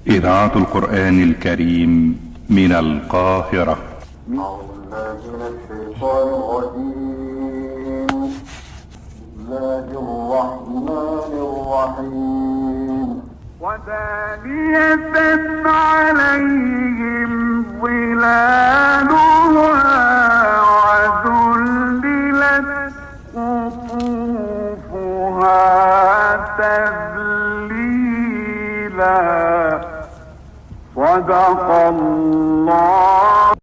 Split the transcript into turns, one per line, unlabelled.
إذاعة القرآن الكريم من القاهرة.
أعوذ بالله من الشيطان الرجيم. بسم الله الرحمن الرحيم. ودانية عليهم ظلالها وذللت قطوفها تذليلا. صدق الله